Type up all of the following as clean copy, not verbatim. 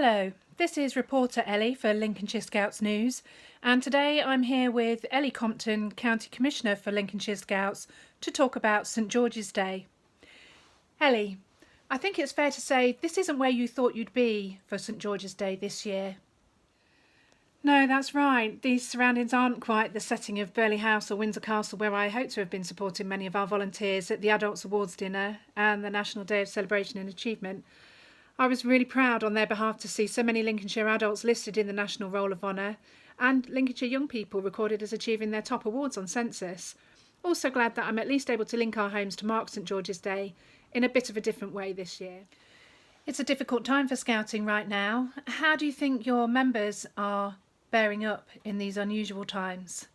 Hello, this is reporter Ellie for Lincolnshire Scouts News, and today I'm here with Ellie Compton, County Commissioner for Lincolnshire Scouts, to talk about St George's Day. Ellie, I think it's fair to say this isn't where you thought you'd be for St George's Day this year. No, that's right. These surroundings aren't quite the setting of Burghley House or Windsor Castle, where I hope to have been supporting many of our volunteers at the Adults Awards Dinner and the National Day of Celebration and Achievement. I was really proud on their behalf to see so many Lincolnshire adults listed in the National Roll of Honour and Lincolnshire young people recorded as achieving their top awards on census. Also glad that I'm at least able to link our homes to mark St George's Day in a bit of a different way this year. It's a difficult time for Scouting right now. How do you think your members are bearing up in these unusual times?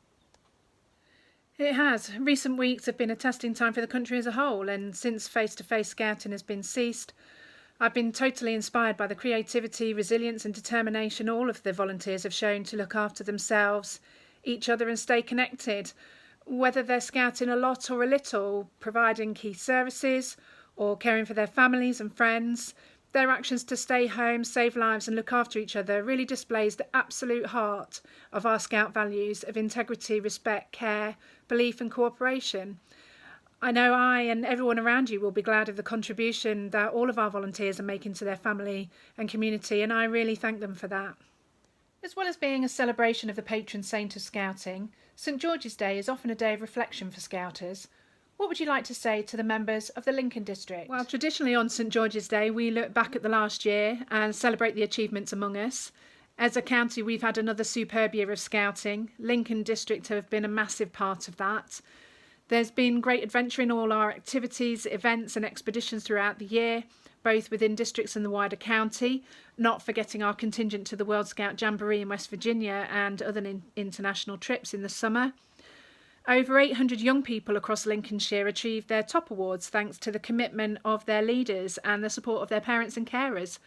It has. Recent weeks have been a testing time for the country as a whole, and since face-to-face scouting has been ceased, I've been totally inspired by the creativity, resilience and determination all of the volunteers have shown to look after themselves, each other and stay connected. Whether they're scouting a lot or a little, providing key services or caring for their families and friends, their actions to stay home, save lives and look after each other really displays the absolute heart of our Scout values of integrity, respect, care, belief and cooperation. I know I and everyone around you will be glad of the contribution that all of our volunteers are making to their family and community, and I really thank them for that. As well as being a celebration of the patron saint of Scouting, St George's Day is often a day of reflection for Scouters. What would you like to say to the members of the Lincoln District? Well, traditionally on St George's Day we look back at the last year and celebrate the achievements among us. As a county we've had another superb year of Scouting. Lincoln District have been a massive part of that. There's been great adventure in all our activities, events and expeditions throughout the year, both within districts and the wider county, not forgetting our contingent to the World Scout Jamboree in West Virginia and other international trips in the summer. Over 800 young people across Lincolnshire achieved their top awards thanks to the commitment of their leaders and the support of their parents and carers.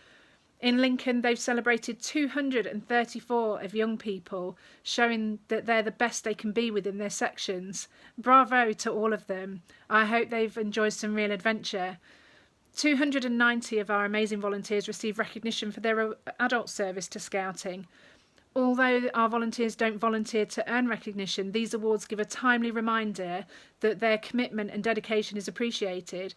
In Lincoln, they've celebrated 234 of young people, showing that they're the best they can be within their sections. Bravo to all of them. I hope they've enjoyed some real adventure. 290 of our amazing volunteers receive recognition for their adult service to Scouting. Although our volunteers don't volunteer to earn recognition, these awards give a timely reminder that their commitment and dedication is appreciated.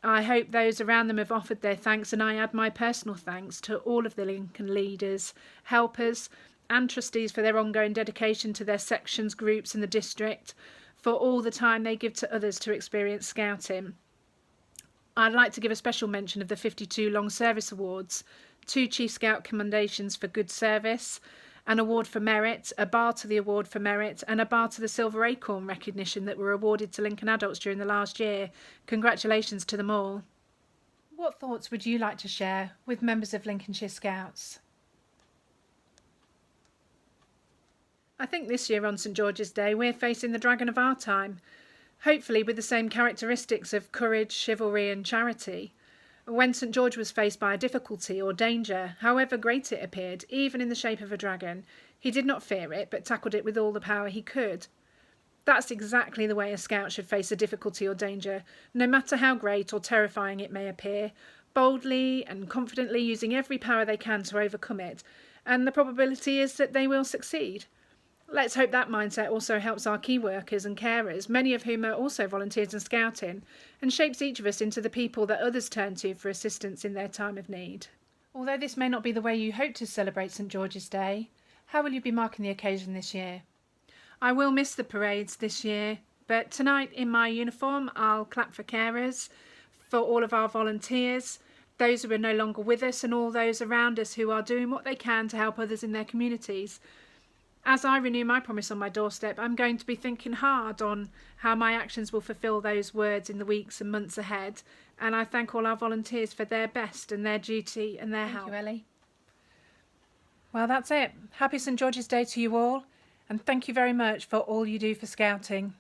I hope those around them have offered their thanks, and I add my personal thanks to all of the Lincoln leaders, helpers and trustees for their ongoing dedication to their sections, groups and the district, for all the time they give to others to experience Scouting. I'd like to give a special mention of the 52 Long Service Awards, 2 Chief Scout commendations for good service, an award for merit, a bar to the award for merit and a bar to the Silver Acorn recognition that were awarded to Lincoln adults during the last year. Congratulations to them all. What thoughts would you like to share with members of Lincolnshire Scouts? I think this year on St George's Day we're facing the dragon of our time, hopefully with the same characteristics of courage, chivalry and charity. When St George was faced by a difficulty or danger, however great it appeared, even in the shape of a dragon, he did not fear it, but tackled it with all the power he could. That's exactly the way a scout should face a difficulty or danger, no matter how great or terrifying it may appear, boldly and confidently using every power they can to overcome it, and the probability is that they will succeed. Let's hope that mindset also helps our key workers and carers, many of whom are also volunteers in Scouting, and shapes each of us into the people that others turn to for assistance in their time of need. Although this may not be the way you hope to celebrate St George's Day, how will you be marking the occasion this year? I will miss the parades this year, but tonight in my uniform I'll clap for carers, for all of our volunteers, those who are no longer with us and all those around us who are doing what they can to help others in their communities. As I renew my promise on my doorstep, I'm going to be thinking hard on how my actions will fulfil those words in the weeks and months ahead, and I thank all our volunteers for their best and their duty and their help. Thank you, Ellie. Well, that's it. Happy St George's Day to you all, and thank you very much for all you do for Scouting.